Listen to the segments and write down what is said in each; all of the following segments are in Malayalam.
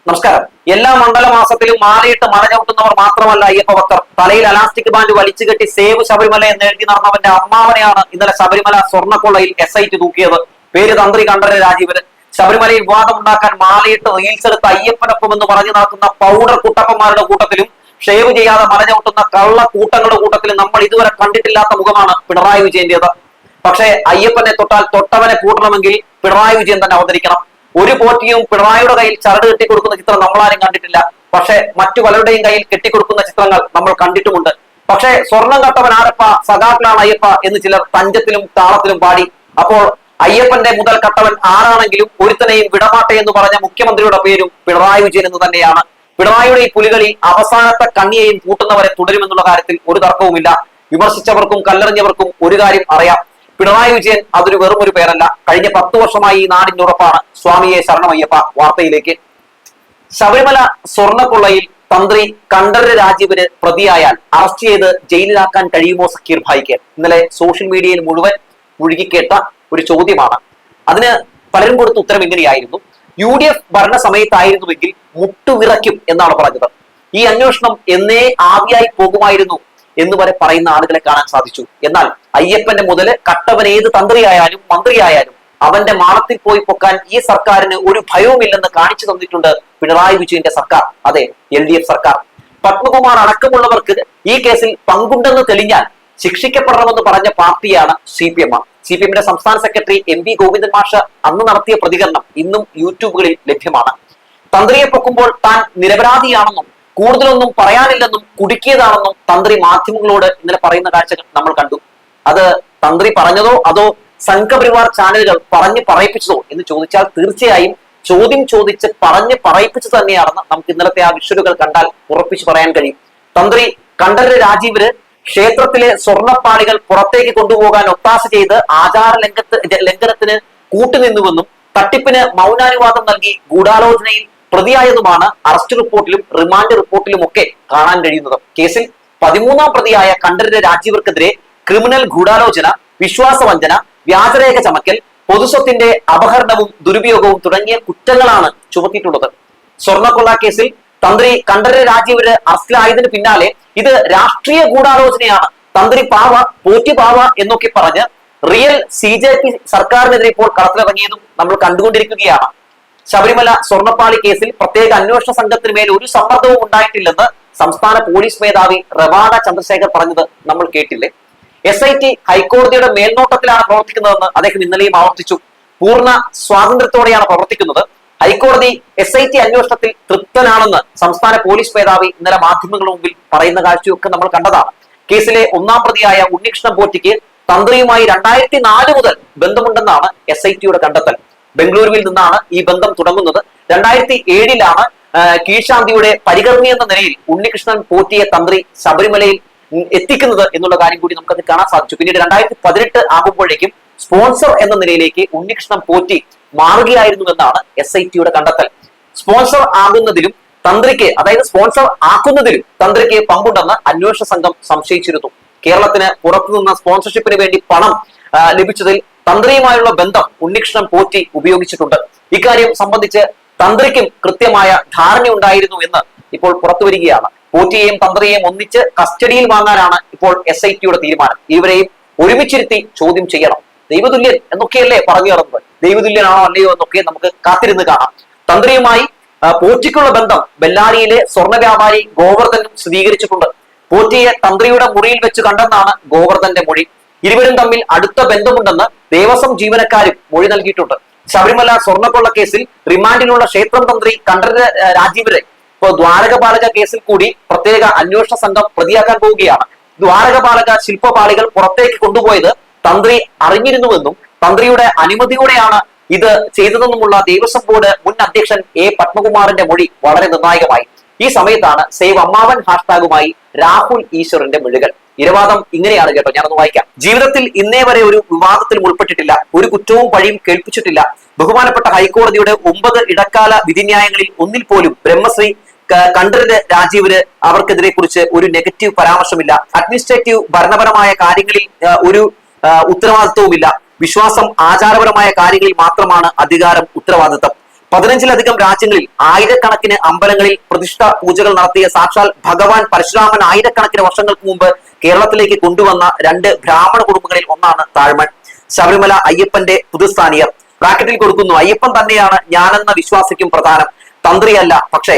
നമസ്കാരം. എല്ലാ മണ്ഡലമാസത്തിലും മാലയിട്ട് മല ചവിട്ടുന്നവർ മാത്രമല്ല അയ്യപ്പ ഭക്തർ. തലയിൽ അലാസ്റ്റിക് ബാൻഡ് വലിച്ചു കെട്ടി സേവ് ശബരിമല എന്ന് എഴുതി നടന്നവന്റെ അമ്മാവനെയാണ് ഇന്നലെ ശബരിമല സ്വർണ്ണക്കൊള്ളയിൽ SIT തൂക്കിയത്. പേര് തന്ത്രി കണ്ഠരര് രാജീവര്. ശബരിമലയിൽ വിവാദമുണ്ടാക്കാൻ മാലയിട്ട് റീൽസ് എടുത്ത അയ്യപ്പനൊപ്പം എന്ന് പറഞ്ഞു നടക്കുന്ന പൗഡർ കുട്ടപ്പന്മാരുടെ കൂട്ടത്തിലും ഷേവ് ചെയ്യാതെ മല ചവിട്ടുന്ന കള്ള കൂട്ടങ്ങളുടെ കൂട്ടത്തിലും നമ്മൾ ഇതുവരെ കണ്ടിട്ടില്ലാത്ത മുഖമാണ് പിണറായി വിജയന്റേത്. പക്ഷേ അയ്യപ്പനെ തൊട്ടാൽ തൊട്ടവനെ കൂട്ടണമെങ്കിൽ പിണറായി വിജയൻ തന്നെ അവതരിക്കണം. ഒരു പോറ്റിയും പിണറായിയുടെ കയ്യിൽ ചരട് കെട്ടിക്കൊടുക്കുന്ന ചിത്രം നമ്മളാരും കണ്ടിട്ടില്ല. പക്ഷെ മറ്റു പലരുടെയും കയ്യിൽ കെട്ടിക്കൊടുക്കുന്ന ചിത്രങ്ങൾ നമ്മൾ കണ്ടിട്ടുമുണ്ട്. പക്ഷേ സ്വർണം കട്ടവൻ ആരപ്പ, സഖാക്കളാണ് അയ്യപ്പ എന്ന് ചിലർ തഞ്ചത്തിലും താളത്തിലും പാടി. അപ്പോൾ അയ്യപ്പന്റെ മുതൽ കട്ടവൻ ആരാണെങ്കിലും ഒരുത്തനെയും വിടമാട്ടെ എന്ന് പറഞ്ഞ മുഖ്യമന്ത്രിയുടെ പേരും പിണറായി വിജയൻ എന്ന് തന്നെയാണ്. പിണറായിയുടെ ഈ പുലികളിൽ അവസാനത്തെ കണ്ണിയെയും കൂട്ടുന്നവരെ തുടരുമെന്നുള്ള കാര്യത്തിൽ ഒരു തർക്കവുമില്ല. വിമർശിച്ചവർക്കും കല്ലെറിഞ്ഞവർക്കും ഒരു കാര്യം അറിയാം, പിണറായി വിജയൻ അതൊരു വെറും ഒരു പേരല്ല. കഴിഞ്ഞ 10 വർഷമായി ഈ നാടിന്റെ ഉറപ്പാണ്. സ്വാമിയെ ശരണമയ്യപ്പ. വാർത്തയിലേക്ക്. ശബരിമല സ്വർണ്ണക്കൊള്ളയിൽ തന്ത്രി കണ്ഠരര് രാജീവര് പ്രതിയായാൽ അറസ്റ്റ് ചെയ്ത് ജയിലിലാക്കാൻ കഴിയുമോ സക്കീർ ഭായിക്ക്? ഇന്നലെ സോഷ്യൽ മീഡിയയിൽ മുഴുവൻ മുഴുകിക്കേട്ട ഒരു ചോദ്യമാണ്. അതിന് പലരും കൊടുത്ത ഉത്തരം ഇങ്ങനെയായിരുന്നു: UDF ഭരണ സമയത്തായിരുന്നുവെങ്കിൽ മുട്ടുവിറയ്ക്കും എന്നാണ് പറഞ്ഞത്. ഈ അന്വേഷണം എന്നേ ആവിയായി പോകുമായിരുന്നു എന്ന് വരെ പറയുന്ന ആളുകളെ കാണാൻ സാധിച്ചു. എന്നാൽ അയ്യപ്പന്റെ മുതല് കട്ടവൻ ഏത് തന്ത്രിയായാലും മന്ത്രിയായാലും അവന്റെ മാളത്തിൽ പോയി പൊക്കാൻ ഈ സർക്കാരിന് ഒരു ഭയവുമില്ലെന്ന് കാണിച്ചു തന്നിട്ടുണ്ട് പിണറായി വിജയന്റെ സർക്കാർ. അതെ, LDF സർക്കാർ. പത്മകുമാർ അടക്കമുള്ളവർക്ക് ഈ കേസിൽ പങ്കുണ്ടെന്ന് തെളിഞ്ഞാൽ ശിക്ഷിക്കപ്പെടണമെന്ന് പറഞ്ഞ പാർട്ടിയാണ് CPM. CPMന്റെ സംസ്ഥാന സെക്രട്ടറി MV ഗോവിന്ദൻ മാഷ് അന്ന് നടത്തിയ പ്രതികരണം ഇന്നും യൂട്യൂബുകളിൽ ലഭ്യമാണ്. തന്ത്രിയെ പൊക്കുമ്പോൾ താൻ നിരപരാധിയാണെന്നും കൂടുതലൊന്നും പറയാനില്ലെന്നും കുടുക്കിയതാണെന്നും തന്ത്രി മാധ്യമങ്ങളോട് ഇന്നലെ പറയുന്ന കാഴ്ചകൾ നമ്മൾ കണ്ടു. അത് തന്ത്രി പറഞ്ഞതോ അതോ സംഘപരിവാർ ചാനലുകൾ പറഞ്ഞ് പറയിപ്പിച്ചതോ എന്ന് ചോദിച്ചാൽ തീർച്ചയായും ചോദ്യം ചോദിച്ച് പറഞ്ഞ് പറയിപ്പിച്ചു തന്നെയാണെന്ന് നമുക്ക് ഇന്നലത്തെ ആ വിഷ്വലുകൾ കണ്ടാൽ ഉറപ്പിച്ചു പറയാൻ കഴിയും. തന്ത്രി കണ്ഠരര് രാജീവര് ക്ഷേത്രത്തിലെ സ്വർണ്ണപ്പാളികൾ പുറത്തേക്ക് കൊണ്ടുപോകാൻ ഒത്താശ ചെയ്ത് ആചാര ലംഘനത്തിന് കൂട്ടുനിന്നുവെന്നും തട്ടിപ്പിന് മൗനാനുവാദം നൽകി ഗൂഢാലോചനയിൽ പ്രതിയായതുമാണ് അറസ്റ്റ് റിപ്പോർട്ടിലും റിമാൻഡ് റിപ്പോർട്ടിലും ഒക്കെ കാണാൻ കഴിയുന്നത്. കേസിൽ 13ാം പ്രതിയായ കണ്ഠരര് രാജീവർക്കെതിരെ ക്രിമിനൽ ഗൂഢാലോചന, വിശ്വാസവഞ്ചന, വ്യാജരേഖ ചമക്കൽ, പൊതുസ്വത്തിന്റെ അപഹരണവും ദുരുപയോഗവും തുടങ്ങിയ കുറ്റങ്ങളാണ് ചുമത്തിയിട്ടുള്ളത്. സ്വർണ്ണക്കൊള്ള കേസിൽ തന്ത്രി കണ്ഠരര് രാജീവര് അറസ്റ്റിലായതിനു പിന്നാലെ ഇത് രാഷ്ട്രീയ ഗൂഢാലോചനയാണ്, തന്ത്രി പാവ, പോറ്റി പാവ എന്നൊക്കെ പറഞ്ഞ് റിയൽ CJP സർക്കാരിനെതിരെ ഇപ്പോൾ കളത്തിലിറങ്ങിയതും നമ്മൾ കണ്ടുകൊണ്ടിരിക്കുകയാണ്. ശബരിമല സ്വർണ്ണപ്പാളി കേസിൽ പ്രത്യേക അന്വേഷണ സംഘത്തിന് മേൽ ഒരു സമ്മർദ്ദവും ഉണ്ടായിട്ടില്ലെന്ന് സംസ്ഥാന പോലീസ് മേധാവി റവാഡ ചന്ദ്രശേഖർ പറഞ്ഞത് നമ്മൾ കേട്ടില്ലേ? SIT ഹൈക്കോടതിയുടെ മേൽനോട്ടത്തിലാണ് പ്രവർത്തിക്കുന്നതെന്ന് അദ്ദേഹം ഇന്നലെയും ആവർത്തിച്ചു. പൂർണ്ണ സ്വാതന്ത്ര്യത്തോടെയാണ് പ്രവർത്തിക്കുന്നത്. ഹൈക്കോടതി SIT അന്വേഷണത്തിൽ തൃപ്തനാണെന്ന് സംസ്ഥാന പോലീസ് മേധാവി ഇന്നലെ മാധ്യമങ്ങളുടെ മുമ്പിൽ പറയുന്ന കാഴ്ചയൊക്കെ നമ്മൾ കണ്ടതാണ്. കേസിലെ 1ാം പ്രതിയായ ഉണ്ണികൃഷ്ണൻ പോറ്റിക്ക് തന്ത്രിയുമായി 2004 മുതൽ ബന്ധമുണ്ടെന്നാണ് SITയുടെ കണ്ടെത്തൽ. ബംഗളൂരുവിൽ നിന്നാണ് ഈ ബന്ധം തുടങ്ങുന്നത്. 2007 കീഴ്ശാന്തിയുടെ പരികർമ്മി എന്ന നിലയിൽ ഉണ്ണികൃഷ്ണൻ പോറ്റിയെ തന്ത്രി ശബരിമലയിൽ എത്തിക്കുന്നത് എന്നുള്ള കാര്യം കൂടി നമുക്കത് കാണാൻ സാധിച്ചു. പിന്നീട് 2018 ആകുമ്പോഴേക്കും സ്പോൺസർ എന്ന നിലയിലേക്ക് ഉണ്ണികൃഷ്ണൻ പോറ്റി മാറുകയായിരുന്നു എന്നാണ് SITയുടെ കണ്ടെത്തൽ. സ്പോൺസർ ആകുന്നതിലും തന്ത്രിക്ക്, അതായത് സ്പോൺസർ ആക്കുന്നതിലും തന്ത്രിക്ക് പങ്കുണ്ടെന്ന് അന്വേഷണ സംഘം സംശയിച്ചിരുന്നു. കേരളത്തിന് പുറത്തുനിന്ന് സ്പോൺസർഷിപ്പിന് വേണ്ടി പണം ലഭിച്ചതിൽ തന്ത്രിയുമായുള്ള ബന്ധം ഉണ്ണികൃഷ്ണൻ പോറ്റി ഉപയോഗിച്ചിട്ടുണ്ട്. ഇക്കാര്യം സംബന്ധിച്ച് തന്ത്രിക്കും കൃത്യമായ ധാരണയുണ്ടായിരുന്നു എന്ന് ഇപ്പോൾ പുറത്തു വരികയാണ്. പോറ്റിയെയും തന്ത്രിയെയും ഒന്നിച്ച് കസ്റ്റഡിയിൽ വാങ്ങാനാണ് ഇപ്പോൾ SITയുടെ തീരുമാനം. ഇവരെയും ഒരുമിച്ചിരുത്തി ചോദ്യം ചെയ്യണം. ദൈവതുല്യൻ എന്നൊക്കെയല്ലേ പറഞ്ഞു നടന്നത്. ദൈവതുല്യനാണോ അല്ലയോ എന്നൊക്കെ നമുക്ക് കാത്തിരുന്ന് കാണാം. തന്ത്രിയുമായി പോറ്റിക്കുള്ള ബന്ധം ബെല്ലാരിയിലെ സ്വർണ്ണ വ്യാപാരി ഗോവർദ്ധനും സ്ഥിരീകരിച്ചിട്ടുണ്ട്. പോറ്റിയെ തന്ത്രിയുടെ മുറിയിൽ വെച്ച് കണ്ടെന്നാണ് ഗോവർദ്ധന്റെ മൊഴി. ഇരുവരും തമ്മിൽ അടുത്ത ബന്ധമുണ്ടെന്ന് ദേവസ്വം ജീവനക്കാരും മൊഴി നൽകിയിട്ടുണ്ട്. ശബരിമല സ്വർണ്ണക്കൊള്ള കേസിൽ റിമാൻഡിലുള്ള ക്ഷേത്രം തന്ത്രി കണ്ഠരര് രാജീവരെ ഇപ്പോൾ ദ്വാരകപാലക കേസിൽ കൂടി പ്രത്യേക അന്വേഷണ സംഘം പ്രതിയാക്കാൻ പോവുകയാണ്. ദ്വാരകപാലക ശില്പപാളികൾ പുറത്തേക്ക് കൊണ്ടുപോയത് തന്ത്രി അറിഞ്ഞിരുന്നുവെന്നും തന്ത്രിയുടെ അനുമതിയോടെയാണ് ഇത് ചെയ്തതെന്നുമുള്ള ദേവസ്വം ബോർഡ് മുൻ അധ്യക്ഷൻ A പത്മകുമാറിന്റെ മൊഴി വളരെ നിർണായകമായി. ഈ സമയത്താണ് സേവ് അമ്മാവൻ ഹാഷ്ടാഗുമായി രാഹുൽ ഈശ്വറിന്റെ മൊഴികൾ. ഇരവാദം ഇങ്ങനെയാണ് കേട്ടോ, ഞാനൊന്ന് വായിക്കാം. ജീവിതത്തിൽ ഇന്നേ വരെ ഒരു വിവാദത്തിലും ഉൾപ്പെട്ടിട്ടില്ല, ഒരു കുറ്റവും പഴിയും കേൾപ്പിച്ചിട്ടില്ല. ബഹുമാനപ്പെട്ട ഹൈക്കോടതിയുടെ 9 ഇടക്കാല വിധിന്യായങ്ങളിൽ ഒന്നിൽ പോലും ബ്രഹ്മശ്രീ കണ്ഠരര് രാജീവര് അവർക്കെതിരെ കുറിച്ച് ഒരു നെഗറ്റീവ് പരാമർശമില്ല. അഡ്മിനിസ്ട്രേറ്റീവ് ഭരണപരമായ കാര്യങ്ങളിൽ ഒരു ഉത്തരവാദിത്വവുമില്ല. വിശ്വാസം, ആചാരപരമായ കാര്യങ്ങളിൽ മാത്രമാണ് അധികാരം, ഉത്തരവാദിത്തം. 15-ലധികം രാജ്യങ്ങളിൽ ആയിരക്കണക്കിന് അമ്പലങ്ങളിൽ പ്രതിഷ്ഠാ പൂജകൾ നടത്തിയ സാക്ഷാൽ ഭഗവാൻ പരശുരാമൻ ആയിരക്കണക്കിന് വർഷങ്ങൾക്ക് മുമ്പ് കേരളത്തിലേക്ക് കൊണ്ടുവന്ന 2 ബ്രാഹ്മണ കുടുംബങ്ങളിൽ ഒന്നാണ് താഴ്മൺ. ശബരിമല അയ്യപ്പന്റെ പുതുസ്ഥാനീയർ. ബ്രാക്കറ്റിൽ കൊടുക്കുന്നു, അയ്യപ്പൻ തന്നെയാണ് ഞാനെന്ന വിശ്വാസിക്കും പ്രധാനം, തന്ത്രിയല്ല. പക്ഷേ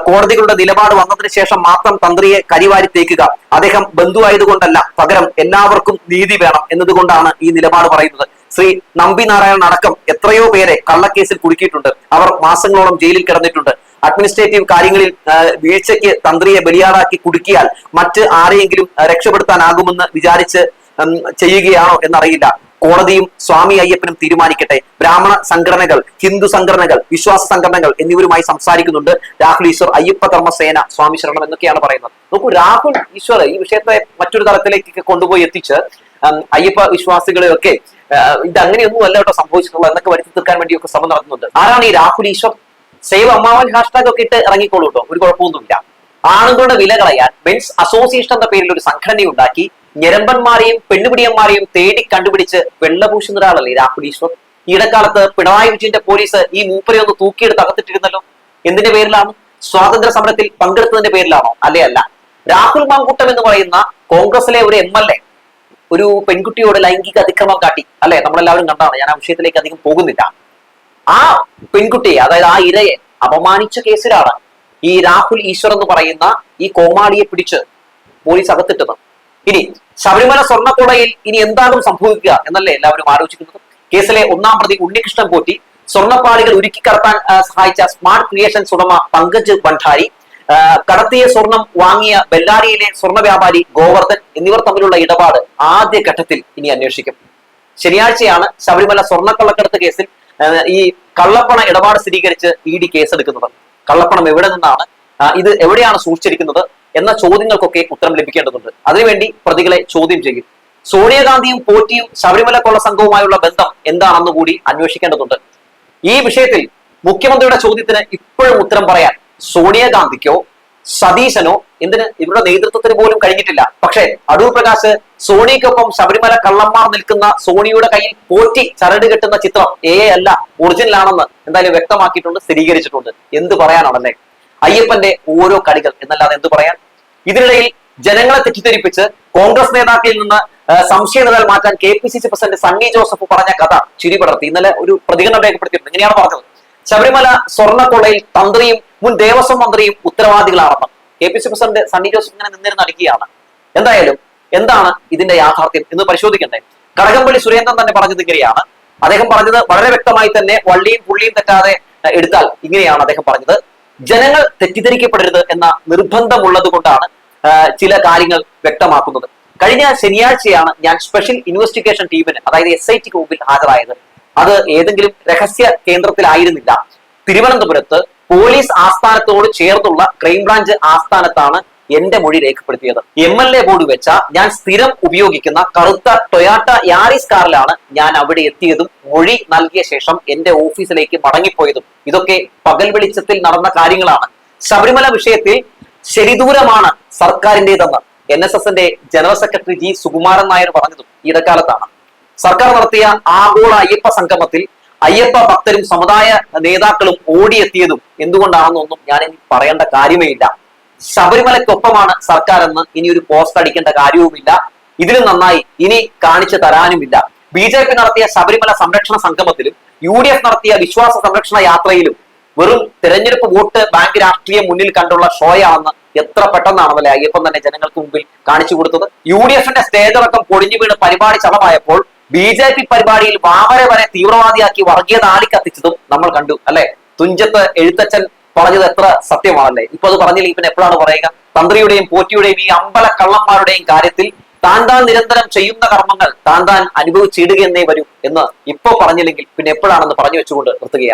കോടതികളുടെ നിലപാട് വന്നതിന് ശേഷം മാത്രം തന്ത്രിയെ കരിവാരി തേക്കുക. അദ്ദേഹം ബന്ധുവായതുകൊണ്ടല്ല, പകരം എല്ലാവർക്കും നീതി വേണം എന്നതുകൊണ്ടാണ് ഈ നിലപാട് പറയുന്നത്. ശ്രീ നമ്പി നാരായണൻ അടക്കം എത്രയോ പേരെ കള്ളക്കേസിൽ കുടുക്കിയിട്ടുണ്ട്. അവർ മാസങ്ങളോളം ജയിലിൽ കിടന്നിട്ടുണ്ട്. അഡ്മിനിസ്ട്രേറ്റീവ് കാര്യങ്ങളിൽ വീഴ്ചയ്ക്ക് തന്ത്രിയെ ബലിയാടാക്കി കുടുക്കിയാൽ മറ്റ് ആരെയെങ്കിലും രക്ഷപ്പെടുത്താനാകുമെന്ന് വിചാരിച്ച് ചെയ്യുകയാണോ എന്നറിയില്ല. കോടതിയും സ്വാമി അയ്യപ്പനും തീരുമാനിക്കട്ടെ. ബ്രാഹ്മണ സംഘടനകൾ, ഹിന്ദു സംഘടനകൾ, വിശ്വാസ സംഘടനകൾ എന്നിവരുമായി സംസാരിക്കുന്നുണ്ട് രാഹുൽ ഈശ്വർ, അയ്യപ്പ ധർമ്മസേന, സ്വാമി ശരണം എന്നൊക്കെയാണ് പറയുന്നത്. നോക്കൂ, രാഹുൽ ഈശ്വർ ഈ വിഷയത്തെ മറ്റൊരു തലത്തിലേക്ക് കൊണ്ടുപോയി എത്തിച്ച് അയ്യപ്പ വിശ്വാസികളെയൊക്കെ ഇത് അങ്ങനെയൊന്നും അല്ല കേട്ടോ സംഭവിച്ചിട്ടുള്ളത് എന്നൊക്കെ വരുത്തി തീർക്കാൻ വേണ്ടിയൊക്കെ ശ്രമം നടത്തുന്നുണ്ട്. ആരാണ് ഈ രാഹുൽ ഈശ്വർ? സേവ് അമ്മാവൻ ഹാഷ്ടാഗ് ഒക്കെ ഇട്ട് ഇറങ്ങിക്കോളൂ കേട്ടോ, ഒരു കുഴപ്പമൊന്നുമില്ല. ആണുങ്ങളുടെ വില കളയാൻ മെൻസ് അസോസിയേഷൻ എന്ന പേരിൽ ഒരു സംഘടനയുണ്ടാക്കി ഞരമ്പന്മാരെയും പെണ്ണുപിടിയന്മാരെയും തേടി കണ്ടുപിടിച്ച് വെള്ളപൂശുന്ന ഒരാളല്ലേ രാഹുൽ ഈശ്വർ. ഈയിടക്കാലത്ത് പിണറായി വിജയന്റെ പോലീസ് ഈ മൂപ്പരെ ഒന്ന് തൂക്കിയെടുത്ത് അകത്തിട്ടിരുന്നല്ലോ. എന്തിന്റെ പേരിലാണ്? സ്വാതന്ത്ര്യ സമരത്തിൽ പങ്കെടുത്തതിന്റെ പേരിലാണോ? അല്ല. രാഹുൽ മാങ്കൂട്ടം എന്ന് പറയുന്ന കോൺഗ്രസിലെ ഒരു MLA ഒരു പെൺകുട്ടിയോട് ലൈംഗിക അതിക്രമം കാട്ടി, അല്ലെ? നമ്മളെല്ലാവരും കണ്ടാണ്. ഞാൻ ആ വിഷയത്തിലേക്ക് അധികം പോകുന്നില്ല. ആ പെൺകുട്ടിയെ, അതായത് ആ ഇരയെ അപമാനിച്ച കേസിലാണ് ഈ രാഹുൽ ഈശ്വർ എന്ന് പറയുന്ന ഈ കോമാളിയെ പിടിച്ച് പോലീസ് അകത്തിട്ടത്. ഇനി ശബരിമല സ്വർണ്ണക്കൊള്ളയിൽ ഇനി എന്താകും സംഭവിക്കുക എന്നല്ലേ എല്ലാവരും ആലോചിക്കുന്നത്. കേസിലെ 1-ാം പ്രതി ഉണ്ണികൃഷ്ണൻ പോറ്റി, സ്വർണ്ണപ്പാളികൾ ഉരുക്കി കടത്താൻ സഹായിച്ച സ്മാർട്ട് ക്രിയേഷൻസ് ഉടമ പങ്കജ് ഭണ്ഡാരി, കടത്തിയ സ്വർണം വാങ്ങിയ ബെല്ലാരിയിലെ സ്വർണ്ണ വ്യാപാരി ഗോവർദ്ധൻ എന്നിവർ തമ്മിലുള്ള ഇടപാട് ആദ്യഘട്ടത്തിൽ ഇനി അന്വേഷിക്കും. ശനിയാഴ്ചയാണ് ശബരിമല സ്വർണ്ണക്കള്ളക്കടത്ത് കേസിൽ ഈ കള്ളപ്പണ ഇടപാട് സ്ഥിരീകരിച്ച് ED കേസെടുക്കുന്നത്. കള്ളപ്പണം എവിടെ നിന്നാണ്, ഇത് എവിടെയാണ് സൂക്ഷിച്ചിരിക്കുന്നത് എന്ന ചോദ്യങ്ങൾക്കൊക്കെ ഉത്തരം ലഭിക്കേണ്ടതുണ്ട്. അതിനുവേണ്ടി പ്രതികളെ ചോദ്യം ചെയ്യും. സോണിയാഗാന്ധിയും പോറ്റിയും ശബരിമല കൊള്ള സംഘവുമായുള്ള ബന്ധം എന്താണെന്ന് കൂടി അന്വേഷിക്കേണ്ടതുണ്ട്. ഈ വിഷയത്തിൽ മുഖ്യമന്ത്രിയുടെ ചോദ്യത്തിന് ഇപ്പോഴും ഉത്തരം പറയാൻ സോണിയാഗാന്ധിക്കോ സതീശനോ, എന്തിന് ഇവരുടെ നേതൃത്വത്തിന് പോലും കഴിഞ്ഞിട്ടില്ല. പക്ഷേ അടൂർ പ്രകാശ് സോണിക്കൊപ്പം ശബരിമല കള്ളന്മാർ നിൽക്കുന്ന സോണിയുടെ കയ്യിൽ പോറ്റി ചരട് കെട്ടുന്ന ചിത്രം അല്ല, ഒറിജിനൽ ആണെന്ന് എന്തായാലും വ്യക്തമാക്കിയിട്ടുണ്ട്, സ്ഥിരീകരിച്ചിട്ടുണ്ട്. എന്ത് പറയാനാണല്ലേ അയ്യപ്പന്റെ ഓരോ കളികൾ എന്നല്ലാതെ എന്ത് പറയാൻ. ഇതിനിടയിൽ ജനങ്ങളെ തെറ്റിദ്ധരിപ്പിച്ച് കോൺഗ്രസ് നേതാക്കളിൽ നിന്ന് സംശയനിഴൽ മാറ്റാൻ KPCC പ്രസിഡന്റ് സണ്ണി ജോസഫ് പറഞ്ഞ കഥ ചിരിപടർത്തി. ഇന്നലെ ഒരു പ്രതികരണം രേഖപ്പെടുത്തിയിട്ടുണ്ട്. ഇങ്ങനെയാണ് പറഞ്ഞത്: ശബരിമല സ്വർണ്ണക്കൊള്ളയിൽ തന്ത്രിയും മുൻ ദേവസ്വം മന്ത്രിയും ഉത്തരവാദികളാണെന്ന് KPCC പ്രസിഡന്റ് സണ്ണി ജോസഫ് ഇങ്ങനെ നിന്നിരുന്ന് അടിക്കുകയാണ്. എന്തായാലും എന്താണ് ഇതിന്റെ യാഥാർത്ഥ്യം എന്ന് പരിശോധിക്കണ്ടേ. കടകംപള്ളി സുരേന്ദ്രൻ തന്നെ പറഞ്ഞത് ഇങ്ങനെയാണ്. അദ്ദേഹം പറഞ്ഞത് വളരെ വ്യക്തമായി തന്നെ, വള്ളിയും പുള്ളിയും തെറ്റാതെ എടുത്താൽ ഇങ്ങനെയാണ് അദ്ദേഹം പറഞ്ഞത്: ജനങ്ങൾ തെറ്റിദ്ധരിക്കപ്പെടരുത് എന്ന നിർബന്ധമുള്ളത് കൊണ്ടാണ് ചില കാര്യങ്ങൾ വ്യക്തമാക്കുന്നത്. കഴിഞ്ഞ ശനിയാഴ്ചയാണ് ഞാൻ സ്പെഷ്യൽ ഇൻവെസ്റ്റിഗേഷൻ ടീമിന്, അതായത് SITക്ക് മുമ്പിൽ ഹാജരായത്. അത് ഏതെങ്കിലും രഹസ്യ കേന്ദ്രത്തിലായിരുന്നില്ല. തിരുവനന്തപുരത്ത് പോലീസ് ആസ്ഥാനത്തോട് ചേർന്നുള്ള ക്രൈംബ്രാഞ്ച് ആസ്ഥാനത്താണ് എന്റെ മൊഴി രേഖപ്പെടുത്തിയത്. MLA ബോർഡ് വെച്ച ഞാൻ സ്ഥിരം ഉപയോഗിക്കുന്ന കറുത്ത ടൊയാട്ട യാരിസ് കാറിലാണ് ഞാൻ അവിടെ എത്തിയതും മൊഴി നൽകിയ ശേഷം എന്റെ ഓഫീസിലേക്ക് മടങ്ങിപ്പോയതും. ഇതൊക്കെ പകൽ വെളിച്ചത്തിൽ നടന്ന കാര്യങ്ങളാണ്. ശബരിമല വിഷയത്തിൽ ശരിദൂരമാണ് സർക്കാരിന്റേതെന്ന് NSSന്റെ general secretary G Sukumaran Nair പറഞ്ഞതും ഇടക്കാലത്താണ്. സർക്കാർ നടത്തിയ ആഗോള അയ്യപ്പ സംഗമത്തിൽ അയ്യപ്പ ഭക്തരും സമുദായ നേതാക്കളും ഓടിയെത്തിയതും എന്തുകൊണ്ടാണെന്നൊന്നും ഞാൻ ഇനി പറയേണ്ട കാര്യമേ ഇല്ല. ശബരിമലയ്ക്കൊപ്പമാണ് സർക്കാർ എന്ന് ഇനി ഒരു പോസ്റ്റ് അടിക്കേണ്ട കാര്യവുമില്ല. ഇതിലും നന്നായി ഇനി കാണിച്ചു തരാനുമില്ല. BJP നടത്തിയ ശബരിമല സംരക്ഷണ സംഗമത്തിലും UDF നടത്തിയ വിശ്വാസ സംരക്ഷണ യാത്രയിലും വെറും തെരഞ്ഞെടുപ്പ് വോട്ട് ബാങ്ക് രാഷ്ട്രീയം മുന്നിൽ കണ്ടുള്ള ഷോയാണെന്ന് എത്ര പെട്ടെന്നാണല്ലേ അയ്യപ്പൻ തന്നെ ജനങ്ങൾക്ക് മുമ്പിൽ കാണിച്ചു കൊടുത്തത്. UDFന്റെ സ്റ്റേജടക്കം പൊടിഞ്ഞു വീണ് പരിപാടി ചളമായപ്പോൾ BJP പരിപാടിയിൽ വാവരെ വരെ തീവ്രവാദിയാക്കി വർഗീയത ആളിക്കത്തിച്ചതും നമ്മൾ കണ്ടു, അല്ലെ? തുഞ്ചത്ത് എഴുത്തച്ഛൻ പറഞ്ഞത് എത്ര സത്യമാണല്ലേ. ഇപ്പൊ അത് പറഞ്ഞില്ലെങ്കിൽ പിന്നെ എപ്പോഴാണ് പറയുക? തന്ത്രിയുടെയും പോറ്റിയുടെയും ഈ അമ്പല കള്ളന്മാരുടെയും കാര്യത്തിൽ താൻ നിരന്തരം ചെയ്യുന്ന കർമ്മങ്ങൾ താൻ അനുഭവിച്ചിടുക എന്നേ വരൂ എന്ന് ഇപ്പൊ പറഞ്ഞില്ലെങ്കിൽ പിന്നെ എപ്പോഴാണെന്ന് പറഞ്ഞു വെച്ചുകൊണ്ട് നിർത്തുകയാണ്.